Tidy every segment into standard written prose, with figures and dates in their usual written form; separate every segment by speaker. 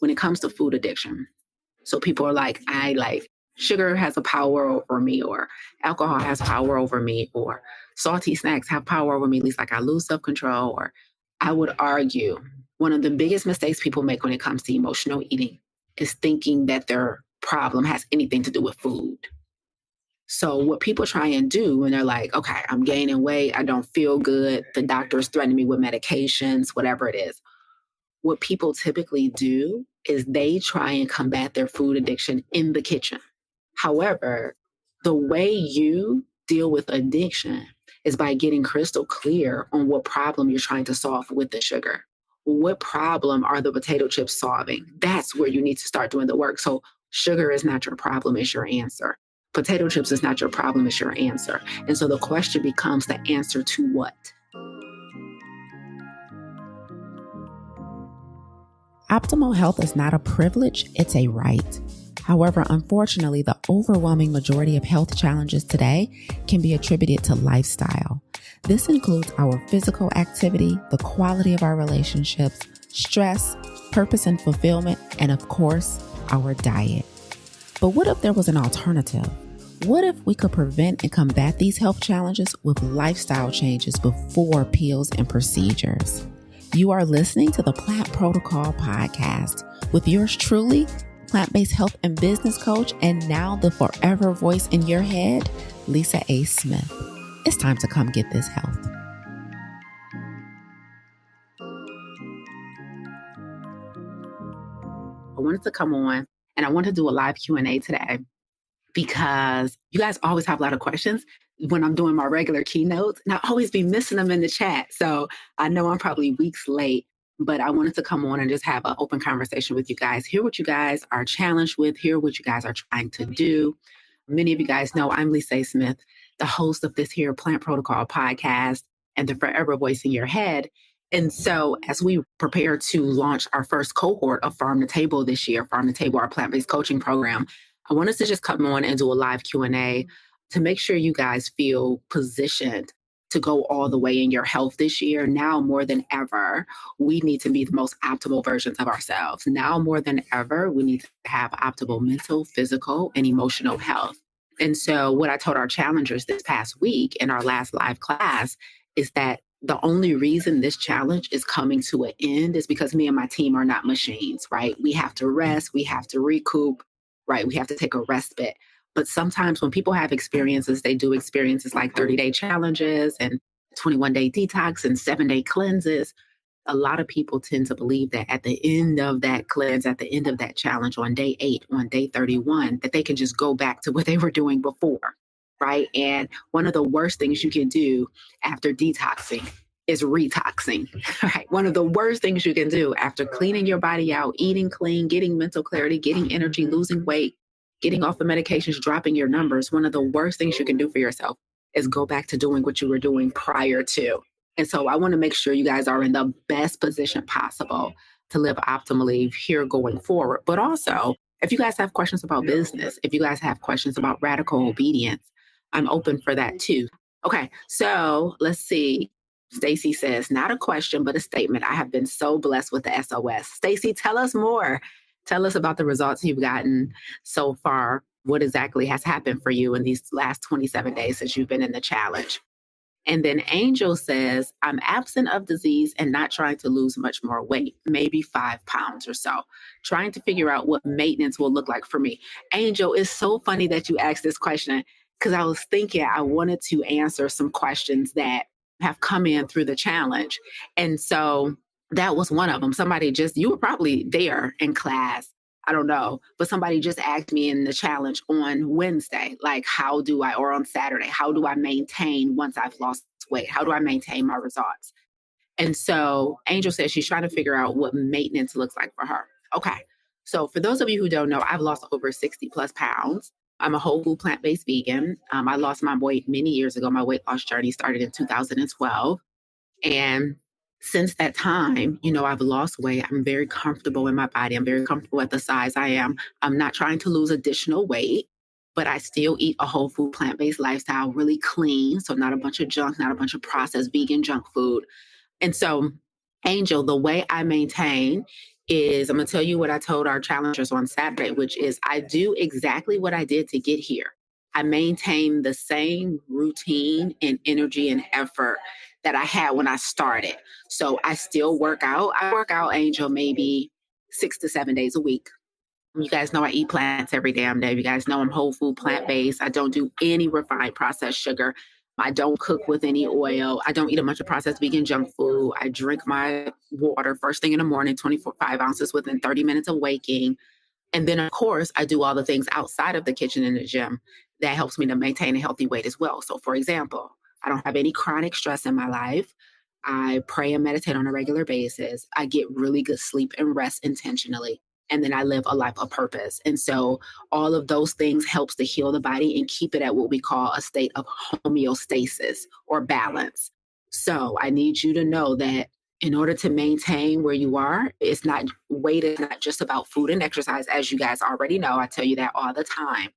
Speaker 1: when it comes to food addiction. So people are like, I like sugar has a power over me, or alcohol has power over me, or salty snacks have power over me. At least like I lose self control. Or I would argue one of the biggest mistakes people make when it comes to emotional eating is thinking that their problem has anything to do with food. So what people try and do when they're like, okay, I'm gaining weight, I don't feel good, the doctor's threatening me with medications, whatever it is, what people typically do is they try and combat their food addiction in the kitchen. However, the way you deal with addiction is by getting crystal clear on what problem you're trying to solve with the sugar. What problem are the potato chips solving? That's where you need to start doing the work. So sugar is not your problem, it's your answer. Potato chips is not your problem, it's your answer. And so the question becomes the answer to what?
Speaker 2: Optimal health is not a privilege, it's a right. However, unfortunately, the overwhelming majority of health challenges today can be attributed to lifestyle. This includes our physical activity, the quality of our relationships, stress, purpose and fulfillment, and of course, our diet. But what if there was an alternative? What if we could prevent and combat these health challenges with lifestyle changes before pills and procedures? You are listening to the Plant Protocol podcast with yours truly, plant-based health and business coach, and now the forever voice in your head, Lisa A. Smith. It's time to come get this health.
Speaker 1: I wanted to come on and I want to do a live Q&A today because you guys always have a lot of questions when I'm doing my regular keynotes, and I always be missing them in the chat. So I know I'm probably weeks late, but I wanted to come on and just have an open conversation with you guys, hear what you guys are challenged with, hear what you guys are trying to do. Many of you guys know I'm Lisa A. Smith, the host of this here Plant Protocol podcast and the Forever Voice in Your Head. And so as we prepare to launch our first cohort of Farm to Table this year, Farm to Table, our plant-based coaching program, I want us to just come on and do a live Q&A to make sure you guys feel positioned to go all the way in your health this year. Now more than ever, we need to be the most optimal versions of ourselves. Now more than ever, we need to have optimal mental, physical, and emotional health. And so what I told our challengers this past week in our last live class is that the only reason this challenge is coming to an end is because me and my team are not machines, right? We have to rest, we have to recoup, right? We have to take a respite. But sometimes when people have experiences, they do experiences like 30-day challenges and 21-day detox and 7-day cleanses. A lot of people tend to believe that at the end of that cleanse, at the end of that challenge on day 8, on day 31, that they can just go back to what they were doing before, right? And one of the worst things you can do after detoxing is retoxing, right? One of the worst things you can do after cleaning your body out, eating clean, getting mental clarity, getting energy, losing weight, getting off the medications, dropping your numbers, one of the worst things you can do for yourself is go back to doing what you were doing prior to. And so I want to make sure you guys are in the best position possible to live optimally here going forward. But also, if you guys have questions about business, if you guys have questions about radical obedience, I'm open for that too. Okay, so let's see. Stacy says, not a question, but a statement. I have been so blessed with the SOS. Stacy, tell us more. Tell us about the results you've gotten so far. What exactly has happened for you in these last 27 days since you've been in the challenge? And then Angel says, I'm absent of disease and not trying to lose much more weight, maybe 5 pounds or so, trying to figure out what maintenance will look like for me. Angel, it's so funny that you asked this question because I was thinking I wanted to answer some questions that have come in through the challenge. And so that was one of them. Somebody just, you were probably there in class, I don't know, but somebody just asked me in the challenge on Wednesday, like, or on Saturday, how do I maintain once I've lost weight? How do I maintain my results? And so Angel says she's trying to figure out what maintenance looks like for her. Okay. So for those of you who don't know, I've lost over 60 plus pounds. I'm a whole food plant-based vegan. I lost my weight many years ago. My weight loss journey started in 2012. And since that time, I've lost weight. I'm very comfortable in my body. I'm very comfortable at the size I am. I'm not trying to lose additional weight, but I still eat a whole food plant-based lifestyle, really clean. So not a bunch of junk, not a bunch of processed vegan junk food. And so, Angel, the way I maintain is I'm going to tell you what I told our challengers on Saturday, which is I do exactly what I did to get here. I maintain the same routine and energy and effort that I had when I started. So I still work out. I work out, Angel, maybe 6 to 7 days a week. You guys know I eat plants every damn day. You guys know I'm whole food plant based. I don't do any refined processed sugar. I don't cook with any oil. I don't eat a bunch of processed vegan junk food. I drink my water first thing in the morning, 24, 5 ounces within 30 minutes of waking. And then, of course, I do all the things outside of the kitchen and the gym that helps me to maintain a healthy weight as well. So, for example, I don't have any chronic stress in my life. I pray and meditate on a regular basis. I get really good sleep and rest intentionally. And then I live a life of purpose. And so all of those things helps to heal the body and keep it at what we call a state of homeostasis or balance. So I need you to know that in order to maintain where you are, it's not weight is not just about food and exercise, as you guys already know. I tell you that all the time.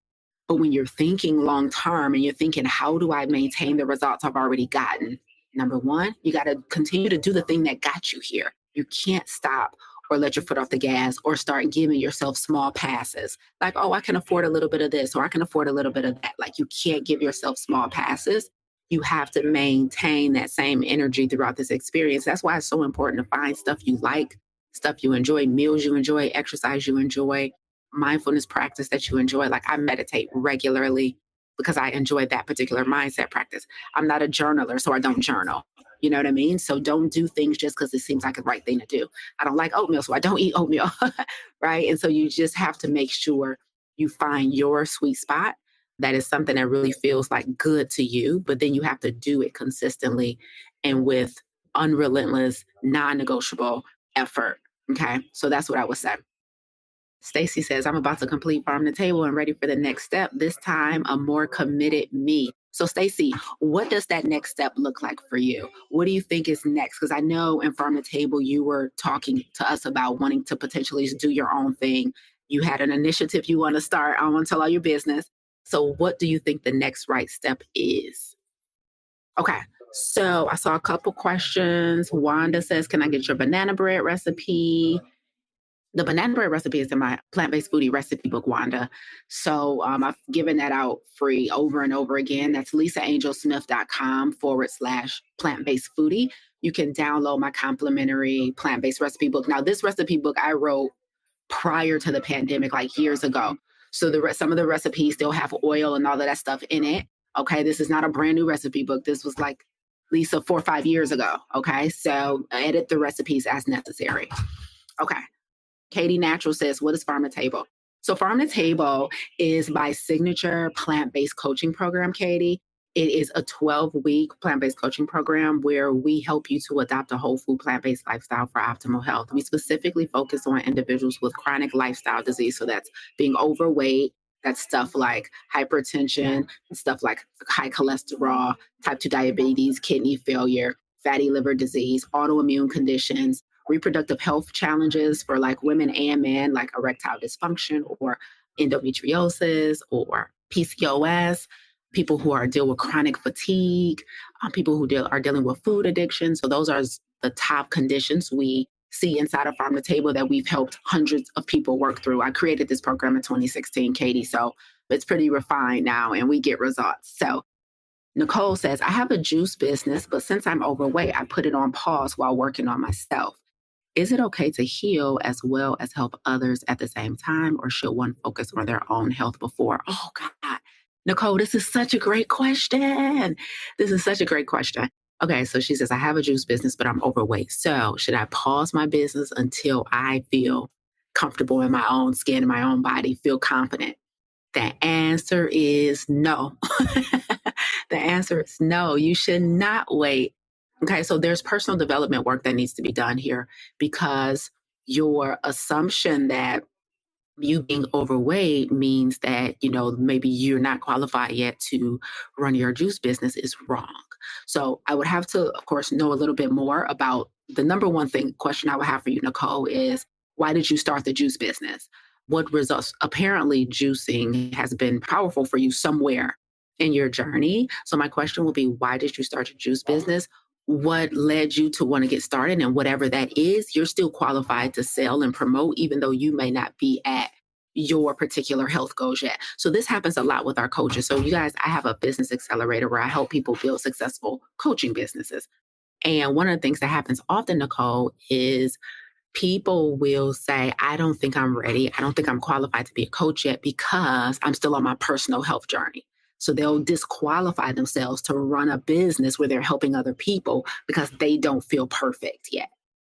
Speaker 1: But when you're thinking long term and you're thinking, how do I maintain the results I've already gotten? Number one, you got to continue to do the thing that got you here. You can't stop or let your foot off the gas or start giving yourself small passes like, oh, I can afford a little bit of this or I can afford a little bit of that. Like, you can't give yourself small passes. You have to maintain that same energy throughout this experience. That's why it's so important to find stuff you like, stuff you enjoy, meals you enjoy, exercise you enjoy, mindfulness practice that you enjoy. Like, I meditate regularly because I enjoy that particular mindset practice. I'm not a journaler, so I don't journal. You know what I mean? So don't do things just because it seems like the right thing to do. I don't like oatmeal, so I don't eat oatmeal. Right. And so you just have to make sure you find your sweet spot. That is something that really feels like good to you, but then you have to do it consistently and with unrelentless, non negotiable effort. Okay. So that's what I would say. Stacy says, I'm about to complete Farm to Table and ready for the next step. This time, a more committed me. So, Stacy, what does that next step look like for you? What do you think is next? Because I know in Farm to Table, you were talking to us about wanting to potentially do your own thing. You had an initiative you want to start. I don't want to tell all your business. So, what do you think the next right step is? Okay. So, I saw a couple questions. Wanda says, can I get your banana bread recipe? The banana bread recipe is in my plant-based foodie recipe book, Wanda. So I've given that out free over and over again. That's lisaangelsmith.com/plant-based foodie. You can download my complimentary plant-based recipe book. Now, this recipe book I wrote prior to the pandemic, like years ago. So some of the recipes still have oil and all of that stuff in it. Okay, this is not a brand new recipe book. This was like Lisa 4 or 5 years ago. Okay, so edit the recipes as necessary. Okay. Katie Natural says, what is Farm to Table? So Farm to Table is my signature plant-based coaching program, Katie. It is a 12-week plant-based coaching program where we help you to adopt a whole food plant-based lifestyle for optimal health. We specifically focus on individuals with chronic lifestyle disease. So that's being overweight, that's stuff like hypertension, stuff like high cholesterol, type 2 diabetes, kidney failure, fatty liver disease, autoimmune conditions, reproductive health challenges for like women and men, like erectile dysfunction or endometriosis or PCOS, people who are deal with chronic fatigue, people who are dealing with food addiction. So those are the top conditions we see inside of Farm to Table that we've helped hundreds of people work through. I created this program in 2016, Katie, so it's pretty refined now and we get results. So Nicole says, I have a juice business, but since I'm overweight, I put it on pause while working on myself. Is it okay to heal as well as help others at the same time, or should one focus on their own health before? Oh, God. Nicole, this is such a great question. This is such a great question. Okay, so she says, I have a juice business, but I'm overweight. So should I pause my business until I feel comfortable in my own skin, in my own body, feel confident? The answer is no. The answer is no. You should not wait. Okay, so there's personal development work that needs to be done here because your assumption that you being overweight means that, maybe you're not qualified yet to run your juice business is wrong. So I would have to, of course, know a little bit more about the number one question I would have for you, Nicole, is why did you start the juice business? What results? Apparently, juicing has been powerful for you somewhere in your journey. So my question will be, why did you start your juice business? what led you to want to get started, and whatever that is, you're still qualified to sell and promote, even though you may not be at your particular health goals yet. So this happens a lot with our coaches. So you guys, I have a business accelerator where I help people build successful coaching businesses. And one of the things that happens often, Nicole, is people will say, I don't think I'm ready. I don't think I'm qualified to be a coach yet because I'm still on my personal health journey. So they'll disqualify themselves to run a business where they're helping other people because they don't feel perfect yet.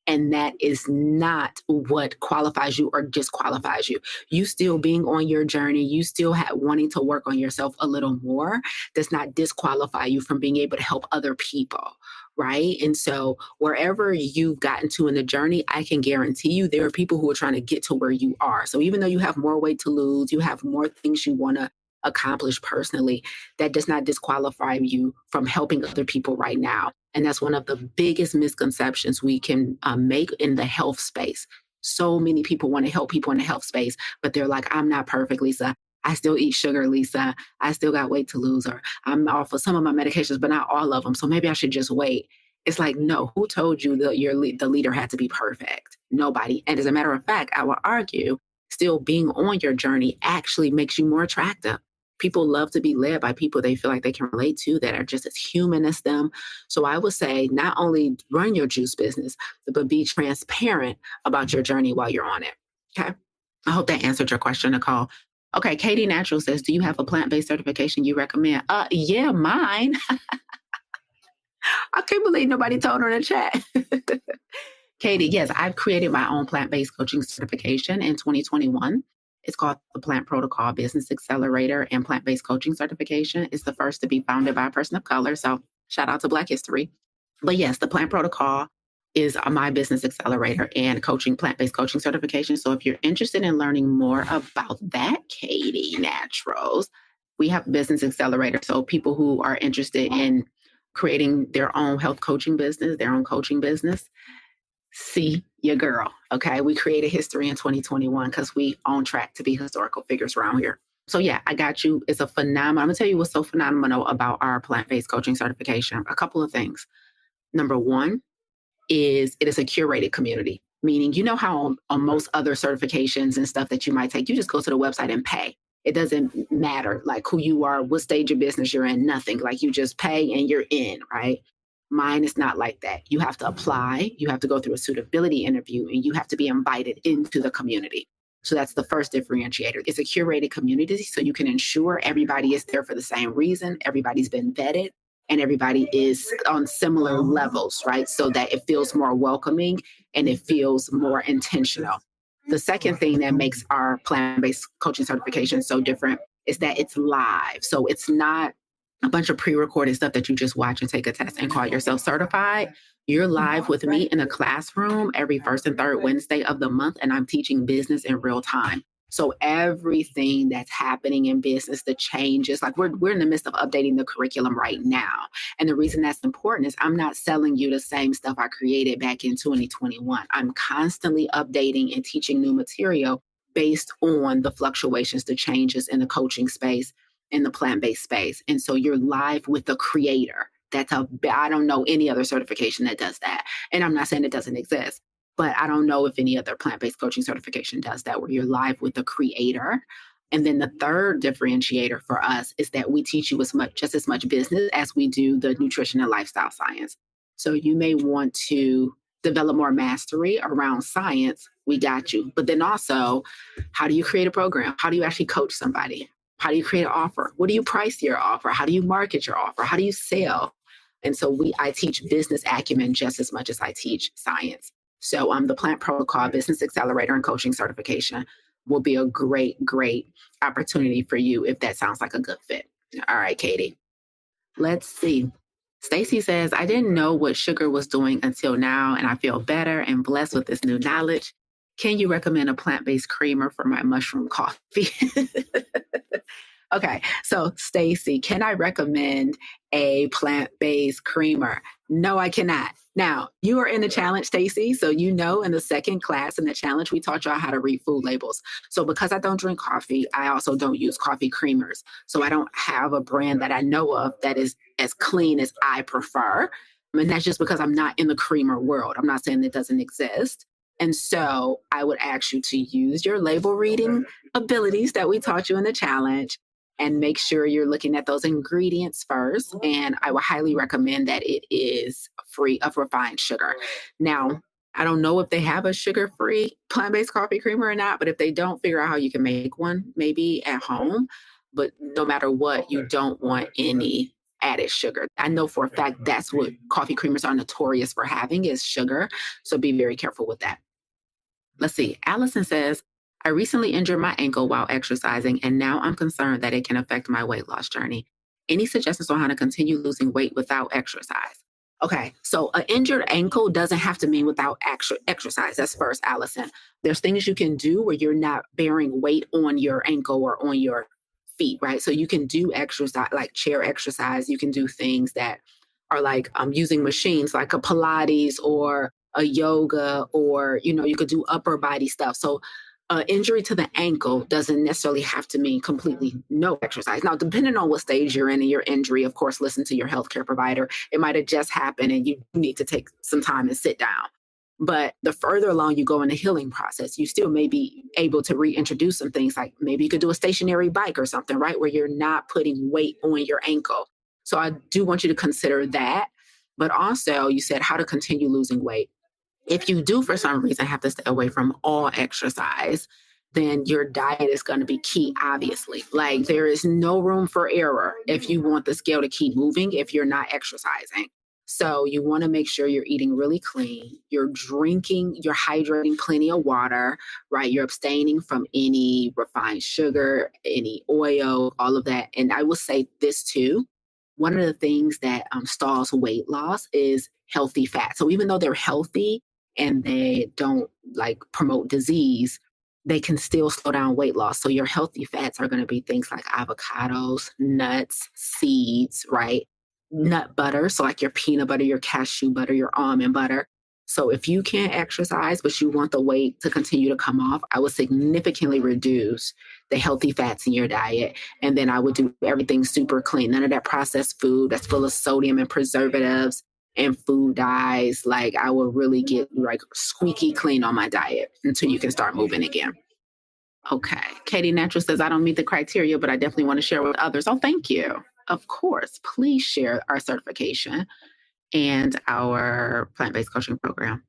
Speaker 1: And that is not what qualifies you or disqualifies you. You still being on your journey, you still wanting to work on yourself a little more does not disqualify you from being able to help other people. Right. And so wherever you've gotten to in the journey, I can guarantee you there are people who are trying to get to where you are. So even though you have more weight to lose, you have more things you want to accomplish personally, that does not disqualify you from helping other people right now. And that's one of the biggest misconceptions we can make in the health space. So many people want to help people in the health space, but they're like, I'm not perfect, Lisa. I still eat sugar, Lisa. I still got weight to lose, or I'm off of some of my medications, but not all of them. So maybe I should just wait. It's like, no, who told you that the leader had to be perfect? Nobody. And as a matter of fact, I will argue still being on your journey actually makes you more attractive. People love to be led by people they feel like they can relate to that are just as human as them. So I would say not only run your juice business, but be transparent about your journey while you're on it. Okay. I hope that answered your question, Nicole. Okay, Katie Natural says, do you have a plant-based certification you recommend? Yeah, mine. I can't believe nobody told her in the chat. Katie, yes, I've created my own plant-based coaching certification in 2021. It's called the Plant Protocol Business Accelerator and Plant-Based Coaching Certification. It's the first to be founded by a person of color. So shout out to Black History. But yes, the Plant Protocol is my business accelerator and coaching, plant-based coaching certification. So if you're interested in learning more about that, Katie Naturals, we have a business accelerator. So people who are interested in creating their own health coaching business, their own coaching business, see your girl. Okay. We created history in 2021 because we on track to be historical figures around here. So yeah, I got you. It's a phenomenal. I'm gonna tell you what's so phenomenal about our plant-based coaching certification. A couple of things. Number one is it is a curated community, meaning, you know how on most other certifications and stuff that you might take, you just go to the website and pay. It doesn't matter like who you are, what stage of business you're in, nothing. Like you just pay and you're in, right? Mine is not like that. You have to apply, you have to go through a suitability interview, and you have to be invited into the community. So that's the first differentiator. It's a curated community, so you can ensure everybody is there for the same reason. Everybody's been vetted and everybody is on similar levels, right? So that it feels more welcoming and it feels more intentional. The second thing that makes our plant-based coaching certification so different is that it's live. So it's not a bunch of pre-recorded stuff that you just watch and take a test and call yourself certified. You're live with me in a classroom every first and third Wednesday of the month, and I'm teaching business in real time. So everything that's happening in business, the changes, like we're in the midst of updating the curriculum right now. And the reason that's important is I'm not selling you the same stuff I created back in 2021. I'm constantly updating and teaching new material based on the fluctuations, the changes in the coaching space, in the plant-based space. And so you're live with the creator. I don't know any other certification that does that. And I'm not saying it doesn't exist, but I don't know if any other plant-based coaching certification does that, where you're live with the creator. And then the third differentiator for us is that we teach you just as much business as we do the nutrition and lifestyle science. So you may want to develop more mastery around science. We got you. But then also, how do you create a program? How do you actually coach somebody? How do you create an offer? What do you price your offer? How do you market your offer? How do you sell? And so I teach business acumen just as much as I teach science. So the Plant Protocol Business Accelerator and Coaching Certification will be a great, great opportunity for you if that sounds like a good fit. All right, Katie. Let's see. Stacy says, I didn't know what sugar was doing until now, and I feel better and blessed with this new knowledge. Can you recommend a plant-based creamer for my mushroom coffee? Okay, so Stacy, can I recommend a plant-based creamer? No, I cannot. Now, you are in the challenge, Stacy, so you know in the second class in the challenge, we taught y'all how to read food labels. So because I don't drink coffee, I also don't use coffee creamers. So I don't have a brand that I know of that is as clean as I prefer. And that's just because I'm not in the creamer world. I'm not saying it doesn't exist. And so I would ask you to use your label reading abilities that we taught you in the challenge and make sure you're looking at those ingredients first. And I would highly recommend that it is free of refined sugar. Now, I don't know if they have a sugar free plant based coffee creamer or not, but if they don't, figure out how you can make one maybe at home. But no matter what, you don't want any added sugar. I know for a fact that's what coffee creamers are notorious for having is sugar. So be very careful with that. Let's see. Allison says, I recently injured my ankle while exercising, and now I'm concerned that it can affect my weight loss journey. Any suggestions on how to continue losing weight without exercise? Okay, so an injured ankle doesn't have to mean without actual exercise. That's first, Allison. There's things you can do where you're not bearing weight on your ankle or on your feet, right? So you can do exercise like chair exercise. You can do things that are like using machines like a Pilates or a yoga, or you could do upper body stuff. So injury to the ankle doesn't necessarily have to mean completely no exercise. Now, depending on what stage you're in your injury, of course, listen to your healthcare provider. It might have just happened and you need to take some time and sit down. But the further along you go in the healing process, you still may be able to reintroduce some things, like maybe you could do a stationary bike or something, right? Where you're not putting weight on your ankle. So I do want you to consider that. But also, you said how to continue losing weight. If you do, for some reason, have to stay away from all exercise, then your diet is going to be key, obviously. Like there is no room for error if you want the scale to keep moving if you're not exercising. So you want to make sure you're eating really clean, you're hydrating plenty of water, right? You're abstaining from any refined sugar, any oil, all of that. And I will say this too. One of the things that stalls weight loss is healthy fat. So even though they're healthy and they don't like promote disease, they can still slow down weight loss. So your healthy fats are going to be things like avocados, nuts, seeds, right? Nut butter, so like your peanut butter, your cashew butter, your almond butter. So if you can't exercise, but you want the weight to continue to come off, I would significantly reduce the healthy fats in your diet. And then I would do everything super clean. None of that processed food that's full of sodium and preservatives and food dyes. Like I will really get like squeaky clean on my diet until you can start moving again. Okay. Katie Natural says, I don't meet the criteria, but I definitely want to share with others. Oh, thank you. Of course, please share our certification and our plant-based coaching program.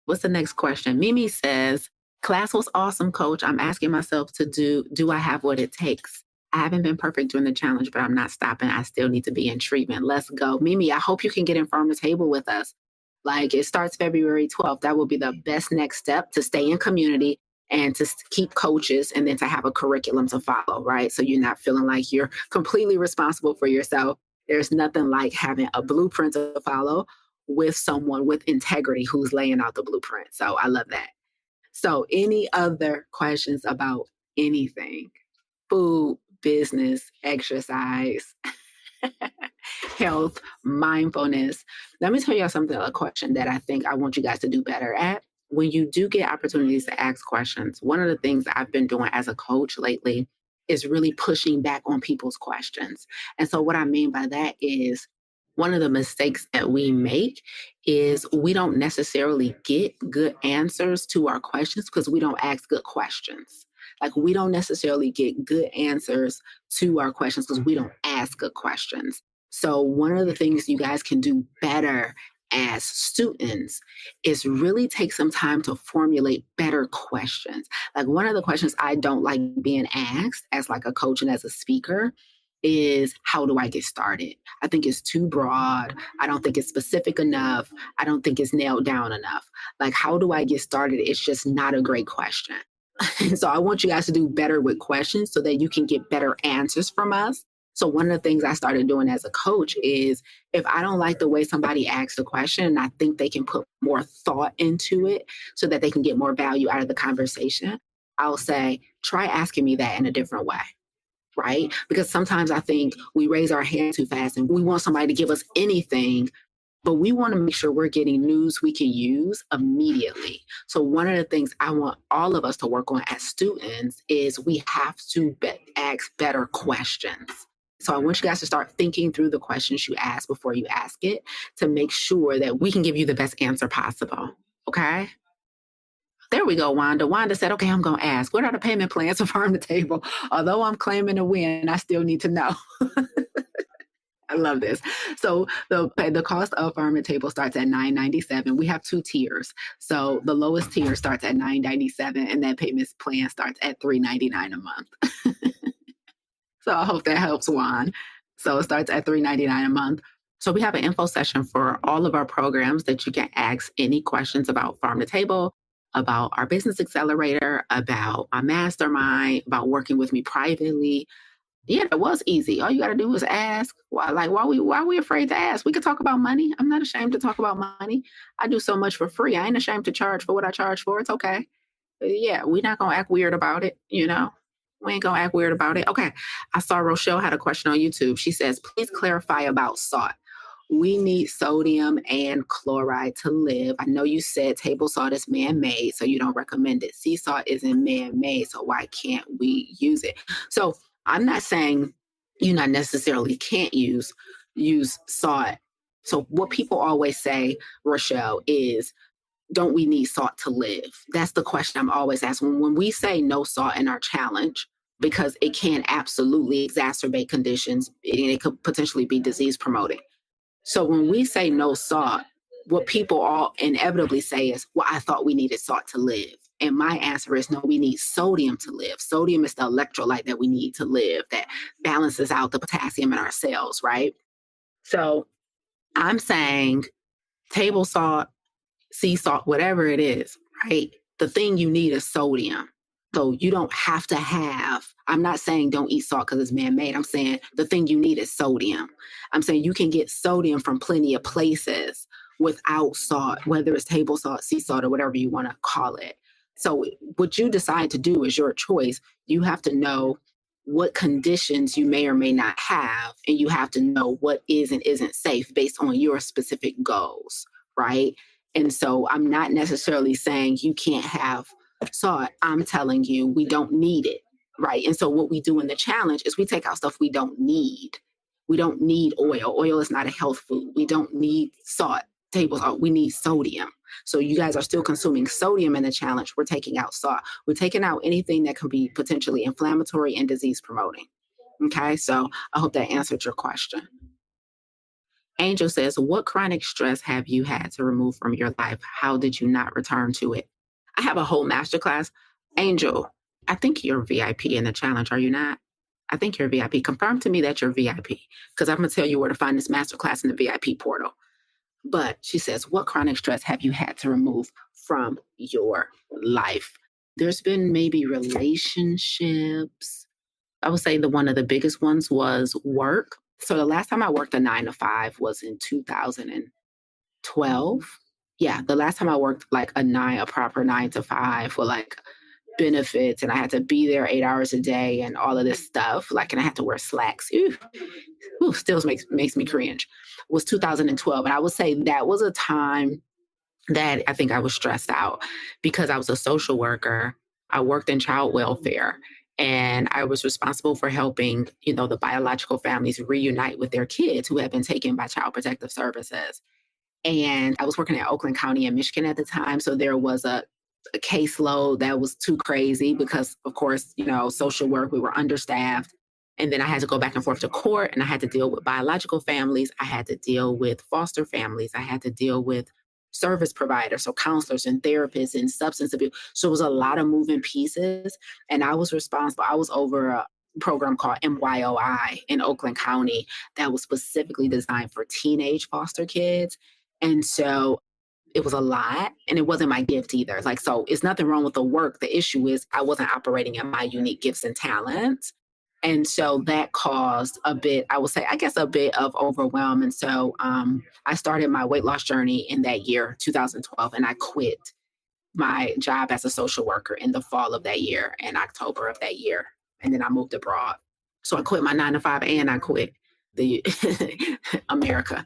Speaker 1: What's the next question? Mimi says, class was awesome, coach. I'm asking myself do I have what it takes? I haven't been perfect during the challenge, but I'm not stopping. I still need to be in treatment. Let's go. Mimi, I hope you can get in front of the table with us. Like it starts February 12th. That will be the best next step to stay in community and to keep coaches and then to have a curriculum to follow, right? So you're not feeling like you're completely responsible for yourself. There's nothing like having a blueprint to follow with someone with integrity who's laying out the blueprint. So I love that. So any other questions about anything? Food, business, exercise, health, mindfulness. Let me tell you something, a question that I think I want you guys to do better at. When you do get opportunities to ask questions, one of the things I've been doing as a coach lately is really pushing back on people's questions. And so what I mean by that is one of the mistakes that we make is we don't necessarily get good answers to our questions because we don't ask good questions. Like we don't necessarily get good answers to our questions because we don't ask good questions. So one of the things you guys can do better as students is really take some time to formulate better questions. Like one of the questions I don't like being asked as like a coach and as a speaker is how do I get started? I think it's too broad. I don't think it's specific enough. I don't think it's nailed down enough. Like how do I get started? It's just not a great question. So I want you guys to do better with questions so that you can get better answers from us. So one of the things I started doing as a coach is if I don't like the way somebody asks a question and I think they can put more thought into it so that they can get more value out of the conversation, I'll say, try asking me that in a different way, right? Because sometimes I think we raise our hand too fast and we want somebody to give us anything, but we want to make sure we're getting news we can use immediately. So one of the things I want all of us to work on as students is we have to ask better questions. So I want you guys to start thinking through the questions you ask before you ask it to make sure that we can give you the best answer possible. Okay? There we go, Wanda. Wanda said, okay, I'm going to ask, what are the payment plans for Farm to Table? Although I'm claiming a win, I still need to know. I love this. So the cost of Farm to Table starts at $9.97. We have 2 tiers. So the lowest tier starts at $9.97, and that payment plan starts at $3.99 a month. So I hope that helps, Juan. So it starts at $3.99 a month. So we have an info session for all of our programs that you can ask any questions about Farm to Table, about our business accelerator, about my mastermind, about working with me privately. Yeah, it was easy. All you got to do is ask. Why are we afraid to ask? We could talk about money. I'm not ashamed to talk about money. I do so much for free. I ain't ashamed to charge for what I charge for. It's okay. Yeah, we're not going to act weird about it, you know? We ain't going to act weird about it. Okay. I saw Rochelle had a question on YouTube. She says, please clarify about salt. We need sodium and chloride to live. I know you said table salt is man-made, so you don't recommend it. Sea salt isn't man-made, so why can't we use it? So I'm not saying you not necessarily can't use salt. So what people always say, Rochelle, is don't we need salt to live? That's the question I'm always asking. When we say no salt in our challenge, because it can absolutely exacerbate conditions and it could potentially be disease promoting. So when we say no salt, what people all inevitably say is, well, I thought we needed salt to live. And my answer is no, we need sodium to live. Sodium is the electrolyte that we need to live that balances out the potassium in our cells, right? So I'm saying table salt, sea salt, whatever it is, right? The thing you need is sodium. So you don't have to have, I'm not saying don't eat salt because it's man-made. I'm saying the thing you need is sodium. I'm saying you can get sodium from plenty of places without salt, whether it's table salt, sea salt, or whatever you want to call it. So what you decide to do is your choice. You have to know what conditions you may or may not have, and you have to know what is and isn't safe based on your specific goals, right? And so I'm not necessarily saying you can't have salt. I'm telling you we don't need it, right? And so what we do in the challenge is we take out stuff we don't need. We don't need oil. Oil is not a health food. We don't need salt, table salt. We need sodium. So you guys are still consuming sodium in the challenge. We're taking out salt. We're taking out anything that can be potentially inflammatory and disease promoting. Okay, so I hope that answered your question. Angel says, what chronic stress have you had to remove from your life? How did you not return to it? I have a whole masterclass. Angel, I think you're VIP in the challenge, are you not? I think you're VIP. Confirm to me that you're VIP, because I'm going to tell you where to find this masterclass in the VIP portal. But she says, what chronic stress have you had to remove from your life? There's been maybe relationships. I would say one of the biggest ones was work. So the last time I worked a 9 to 5 was in 2012. Yeah, the last time I worked like a proper 9 to 5 with like benefits, and I had to be there 8 hours a day and all of this stuff. Like, and I had to wear slacks. Still makes me cringe. Was 2012, and I would say that was a time that I think I was stressed out because I was a social worker. I worked in child welfare, and I was responsible for helping, the biological families reunite with their kids who had been taken by Child Protective Services. And I was working at Oakland County in Michigan at the time. So there was a caseload that was too crazy because, of course, social work, we were understaffed. And then I had to go back and forth to court, and I had to deal with biological families. I had to deal with foster families. I had to deal with service providers, so counselors and therapists and substance abuse. So it was a lot of moving pieces. And I was responsible. I was over a program called MYOI in Oakland County that was specifically designed for teenage foster kids. And so it was a lot, and it wasn't my gift either. So it's nothing wrong with the work. The issue is I wasn't operating in my unique gifts and talents. And so that caused a bit of overwhelm. And so I started my weight loss journey in that year, 2012, and I quit my job as a social worker in the fall of that year, in October of that year. And then I moved abroad. So I quit my 9 to 5 and I quit the America.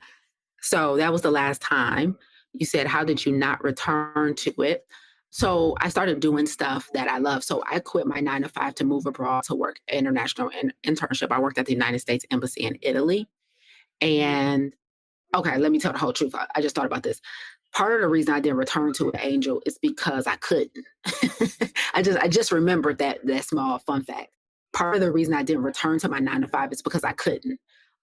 Speaker 1: So that was the last time. You said, how did you not return to it? So I started doing stuff that I love. So I quit my 9 to 5 to move abroad to work international internship. I worked at the United States Embassy in Italy. And okay, let me tell the whole truth. I just thought about this. Part of the reason I didn't return to an angel is because I couldn't. I just remembered that small fun fact. Part of the reason I didn't return to my 9 to 5 is because I couldn't.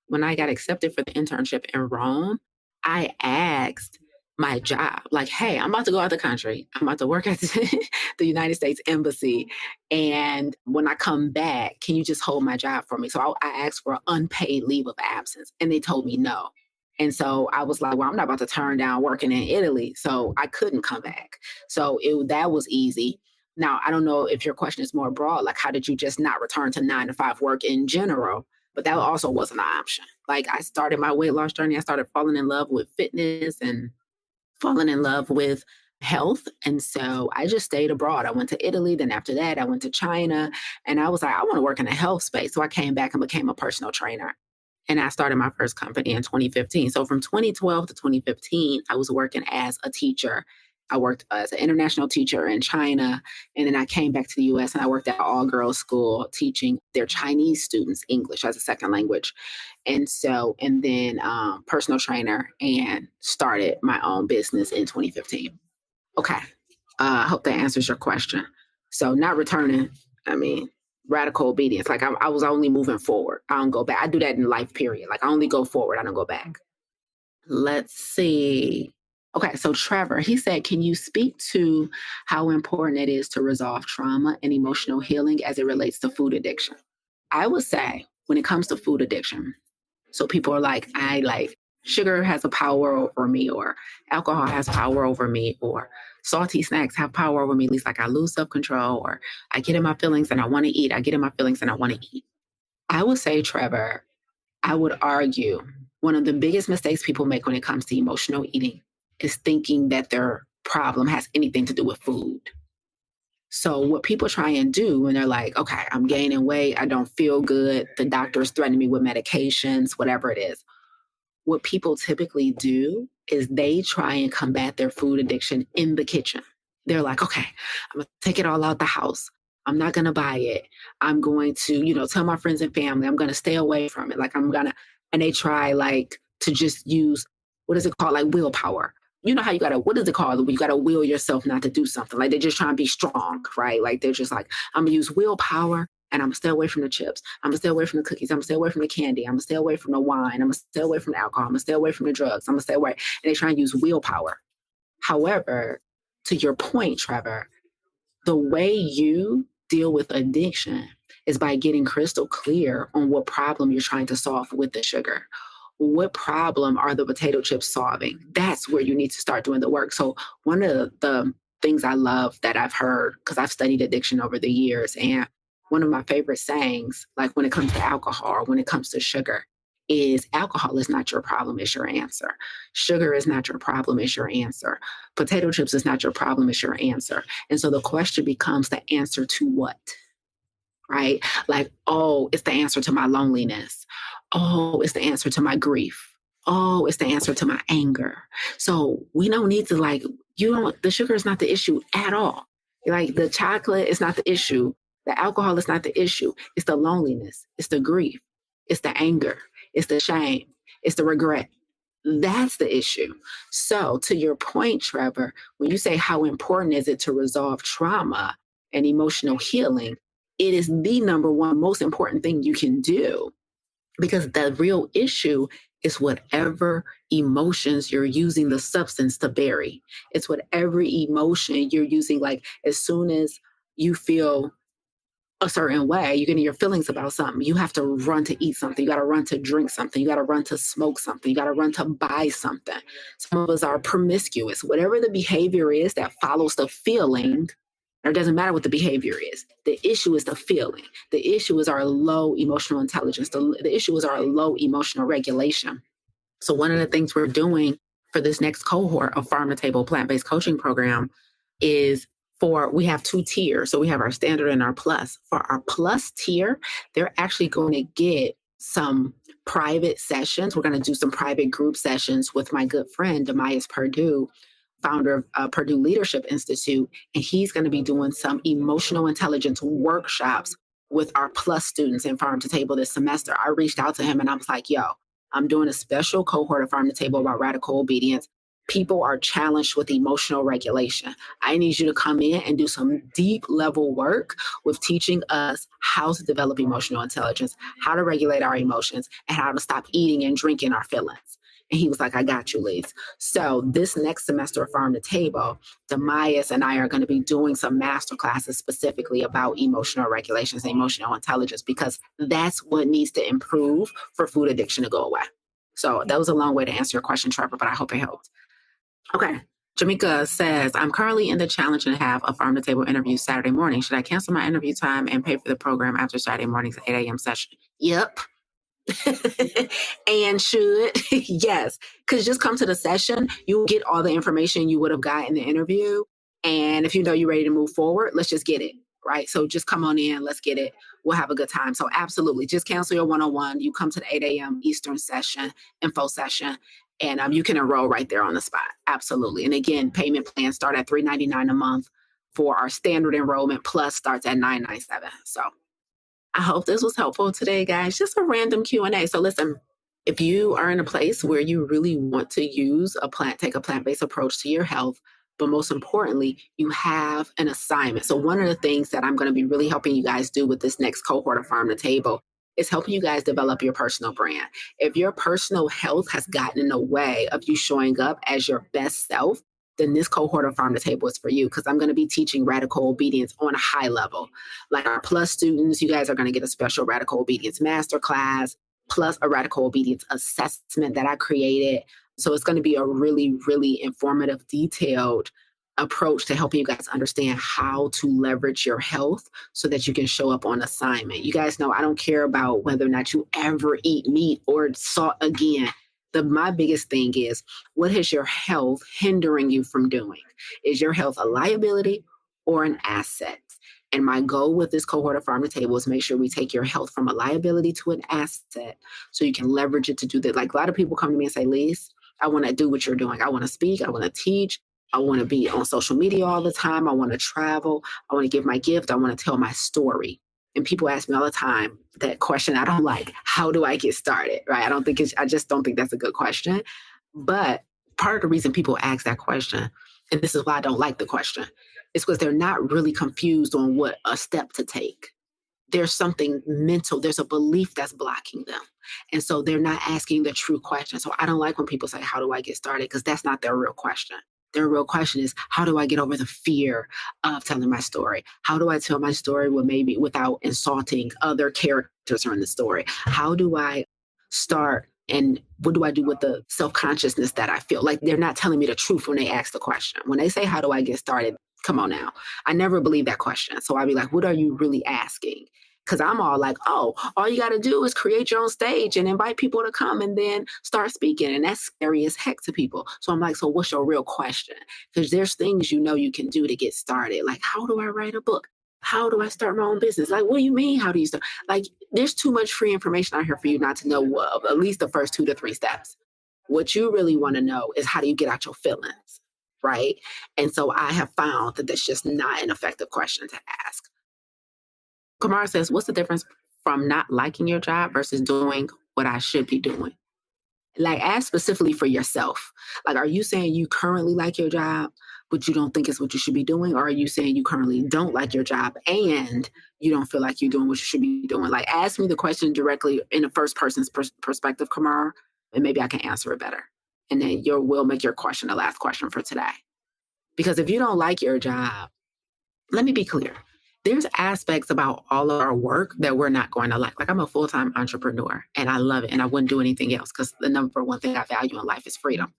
Speaker 1: When I got accepted for the internship in Rome, I asked my job, like, hey, I'm about to go out the country. I'm about to work at the United States Embassy. And when I come back, can you just hold my job for me? So I asked for unpaid leave of absence, and they told me no. And so I was like, well, I'm not about to turn down working in Italy. So I couldn't come back. So that was easy. Now, I don't know if your question is more broad, like how did you just not return to 9 to 5 work in general? But that also wasn't an option. Like I started my weight loss journey. I started falling in love with fitness and falling in love with health. And so I just stayed abroad. I went to Italy. Then after that, I went to China. And I was like, I want to work in the health space. So I came back and became a personal trainer. And I started my first company in 2015. So from 2012 to 2015, I was working as a teacher. I worked as an international teacher in China. And then I came back to the US and I worked at an all girls school teaching their Chinese students English as a second language. And then personal trainer and started my own business in 2015. Okay. I hope that answers your question. So not returning, I mean, radical obedience. Like I was only moving forward. I don't go back. I do that in life, period. Like I only go forward. I don't go back. Let's see. Okay, so Trevor, he said, can you speak to how important it is to resolve trauma and emotional healing as it relates to food addiction? I would say when it comes to food addiction, so people are like, I like sugar has a power over me, or alcohol has power over me, or salty snacks have power over me. At least like I lose self control, or I get in my feelings and I want to eat. I get in my feelings and I want to eat. I would say, Trevor, I would argue one of the biggest mistakes people make when it comes to emotional eating is thinking that their problem has anything to do with food. So what people try and do when they're like, okay, I'm gaining weight, I don't feel good, the doctor's threatening me with medications, whatever it is. What people typically do is they try and combat their food addiction in the kitchen. They're like, okay, I'm gonna take it all out the house. I'm not gonna buy it. I'm going to, tell my friends and family, I'm gonna stay away from it. And they try like to just use, what is it called? Like willpower. You know how what is it called? You gotta will yourself not to do something. Like they're just trying to be strong, right? Like they're just like, I'm gonna use willpower and I'm gonna stay away from the chips. I'm gonna stay away from the cookies. I'm gonna stay away from the candy. I'm gonna stay away from the wine. I'm gonna stay away from the alcohol. I'm gonna stay away from the drugs. I'm gonna stay away. And they try and use willpower. However, to your point, Trevor, the way you deal with addiction is by getting crystal clear on what problem you're trying to solve with the sugar. What problem are the potato chips solving? That's where you need to start doing the work. So one of the things I love that I've heard, because I've studied addiction over the years, and one of my favorite sayings, like when it comes to alcohol or when it comes to sugar, is alcohol is not your problem, it's your answer. Sugar is not your problem, it's your answer. Potato chips is not your problem, it's your answer. And so the question becomes the answer to what? Right? Like, oh, it's the answer to my loneliness. Oh, it's the answer to my grief. Oh, it's the answer to my anger. So we don't need to the sugar is not the issue at all. Like the chocolate is not the issue. The alcohol is not the issue. It's the loneliness. It's the grief. It's the anger. It's the shame. It's the regret. That's the issue. So to your point, Trevor, when you say how important is it to resolve trauma and emotional healing, it is the number one most important thing you can do, because the real issue is whatever emotions you're using the substance to bury. It's whatever emotion you're using. Like as soon as you feel a certain way, you're getting your feelings about something, you have to run to eat something. You got to run to drink something. You got to run to smoke something. You got to run to buy something. Some of us are promiscuous. Whatever the behavior is that follows the feeling, it doesn't matter what the behavior is. The issue is the feeling. The issue is our low emotional intelligence. The issue is our low emotional regulation. So one of the things we're doing for this next cohort of Farm to Table plant-based coaching program is we have 2 tiers. So we have our standard and our plus. For our plus tier, they're actually going to get some private sessions. We're going to do some private group sessions with my good friend, Demayas Purdue, founder of Purdue Leadership Institute, and he's going to be doing some emotional intelligence workshops with our plus students in Farm to Table this semester. I reached out to him and I was like, yo, I'm doing a special cohort of Farm to Table about radical obedience. People are challenged with emotional regulation. I need you to come in and do some deep level work with teaching us how to develop emotional intelligence, how to regulate our emotions, and how to stop eating and drinking our feelings. And he was like, I got you, Liz. So this next semester of Farm to Table, Demias and I are going to be doing some master classes specifically about emotional regulations and emotional intelligence, because that's what needs to improve for food addiction to go away. So that was a long way to answer your question, Trevor, but I hope it helped. Okay. Jamaica says, I'm currently in the challenge and have a Farm to Table interview Saturday morning. Should I cancel my interview time and pay for the program after Saturday morning's 8 a.m. session? Yep. And should, yes, because just come to the session, you'll get all the information you would have got in the interview. And if you know you're ready to move forward, let's just get it, right? So just come on in, let's get it. We'll have a good time. So absolutely, just cancel your 101. You come to the 8 a.m. Eastern session, info session, and you can enroll right there on the spot. Absolutely. And again, payment plans start at $3.99 a month for our standard enrollment, plus starts at $9.97. So I hope this was helpful today, guys. Just a random Q&A. So listen, if you are in a place where you really want to use take a plant-based approach to your health, but most importantly, you have an assignment. So one of the things that I'm going to be really helping you guys do with this next cohort of Farm to Table is helping you guys develop your personal brand. If your personal health has gotten in the way of you showing up as your best self, then this cohort of Farm to Table is for you, because I'm going to be teaching radical obedience on a high level. Like our plus students, you guys are going to get a special radical obedience masterclass, plus a radical obedience assessment that I created. So it's going to be a really, really informative, detailed approach to helping you guys understand how to leverage your health so that you can show up on assignment. You guys know I don't care about whether or not you ever eat meat or salt again. My biggest thing is, what is your health hindering you from doing? Is your health a liability or an asset? And my goal with this cohort of Farm to Table is make sure we take your health from a liability to an asset so you can leverage it to do that. Like a lot of people come to me and say, Lise, I want to do what you're doing. I want to speak. I want to teach. I want to be on social media all the time. I want to travel. I want to give my gift. I want to tell my story. And people ask me all the time that question I don't like, how do I get started, right? I just don't think that's a good question. But part of the reason people ask that question, and this is why I don't like the question, is because they're not really confused on what a step to take. There's something mental, there's a belief that's blocking them. And so they're not asking the true question. So I don't like when people say, how do I get started? Because that's not their real question. Their real question is, how do I get over the fear of telling my story? How do I tell my story without insulting other characters in the story? How do I start, and what do I do with the self-consciousness that I feel? Like they're not telling me the truth when they ask the question. When they say, how do I get started? Come on now. I never believe that question. So I'd be like, what are you really asking? Because I'm all like, oh, all you got to do is create your own stage and invite people to come and then start speaking. And that's scary as heck to people. So I'm like, so what's your real question? Because there's things you can do to get started. Like, how do I write a book? How do I start my own business? Like, what do you mean? How do you start? Like, there's too much free information out here for you not to know at least the first 2 to 3 steps. What you really want to know is, how do you get out your feelings, right? And so I have found that that's just not an effective question to ask. Kamara says, what's the difference from not liking your job versus doing what I should be doing? Like, ask specifically for yourself. Like, are you saying you currently like your job, but you don't think it's what you should be doing? Or are you saying you currently don't like your job and you don't feel like you're doing what you should be doing? Like, ask me the question directly in a first person's perspective, Kamara, and maybe I can answer it better. And then we'll make your question the last question for today. Because if you don't like your job, let me be clear. There's aspects about all of our work that we're not going to like. Like, I'm a full-time entrepreneur and I love it and I wouldn't do anything else, because the number one thing I value in life is freedom.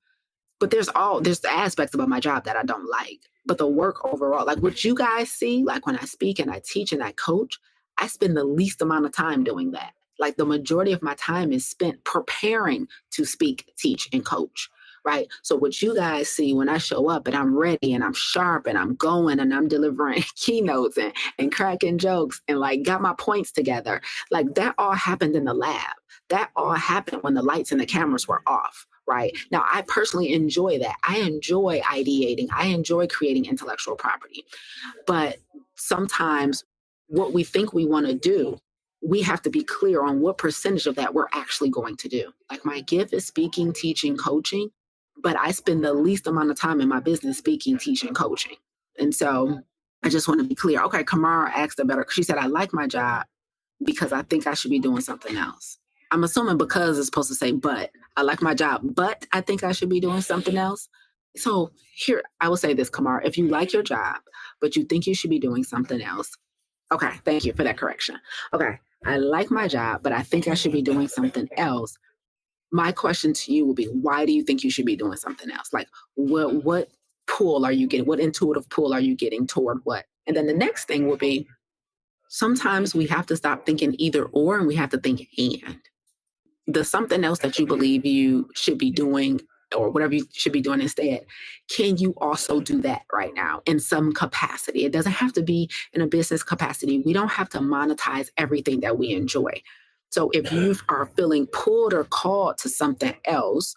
Speaker 1: But there's the aspects about my job that I don't like. But the work overall, like what you guys see, like when I speak and I teach and I coach, I spend the least amount of time doing that. Like, the majority of my time is spent preparing to speak, teach, and coach. Right. So what you guys see when I show up and I'm ready and I'm sharp and I'm going and I'm delivering keynotes and cracking jokes and like got my points together, like that all happened in the lab. That all happened when the lights and the cameras were off. right? Now, I personally enjoy that. I enjoy ideating. I enjoy creating intellectual property. But sometimes what we think we want to do, we have to be clear on what percentage of that we're actually going to do. Like my gift is speaking, teaching, coaching, but I spend the least amount of time in my business speaking, teaching, coaching. And so I just want to be clear. Okay, Kamara asked she said, I like my job because I think I should be doing something else. I'm assuming because it's supposed to say, but I like my job, but I think I should be doing something else. So here, I will say this, Kamara, if you like your job, but you think you should be doing something else. Okay, thank you for that correction. Okay, I like my job, but I think I should be doing something else. My question to you will be, why do you think you should be doing something else? Like, what pull are you getting? What intuitive pull are you getting toward what? And then the next thing will be, sometimes we have to stop thinking either or, and we have to think and. The something else that you believe you should be doing or whatever you should be doing instead, can you also do that right now in some capacity? It doesn't have to be in a business capacity. We don't have to monetize everything that we enjoy. So if you are feeling pulled or called to something else,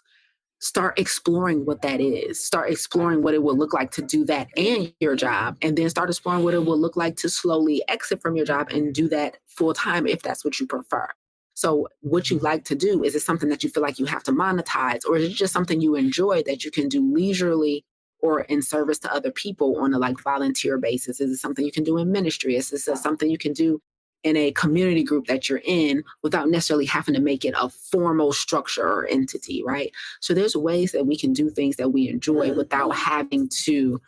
Speaker 1: start exploring what that is. Start exploring what it will look like to do that and your job, and then start exploring what it will look like to slowly exit from your job and do that full time if that's what you prefer. So what you like to do, is it something that you feel like you have to monetize, or is it just something you enjoy that you can do leisurely or in service to other people on a like volunteer basis? Is it something you can do in ministry? Is this something you can do in a community group that you're in without necessarily having to make it a formal structure or entity, right? So there's ways that we can do things that we enjoy without having to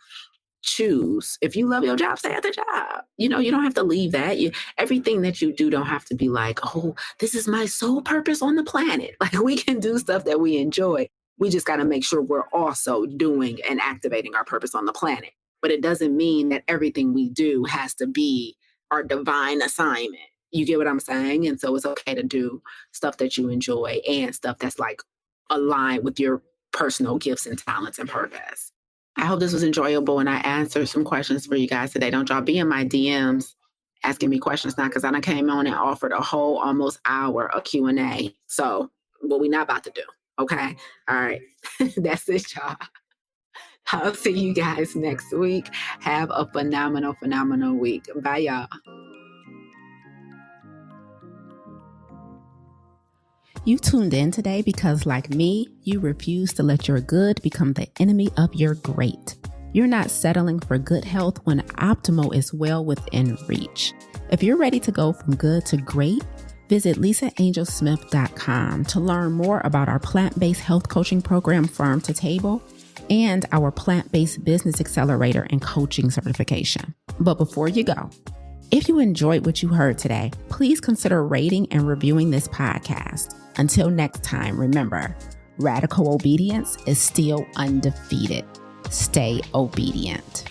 Speaker 1: choose. If you love your job, stay at the job. You don't have to leave that. Everything that you do don't have to be like, oh, this is my sole purpose on the planet. Like, we can do stuff that we enjoy. We just got to make sure we're also doing and activating our purpose on the planet. But it doesn't mean that everything we do has to be our divine assignment. You get what I'm saying? And so it's okay to do stuff that you enjoy and stuff that's like aligned with your personal gifts and talents and purpose. I hope this was enjoyable and I answered some questions for you guys today. Don't y'all be in my DMs asking me questions now, because I done came on and offered a whole almost hour of Q&A. So what we not about to do, okay? All right. That's it, y'all. I'll see you guys next week. Have a phenomenal, phenomenal week. Bye, y'all.
Speaker 2: You tuned in today because, like me, you refuse to let your good become the enemy of your great. You're not settling for good health when optimal is well within reach. If you're ready to go from good to great, visit lisaangelsmith.com to learn more about our plant-based health coaching program, Farm to Table, and our plant-based business accelerator and coaching certification. But before you go, if you enjoyed what you heard today, please consider rating and reviewing this podcast. Until next time, remember, radical obedience is still undefeated. Stay obedient.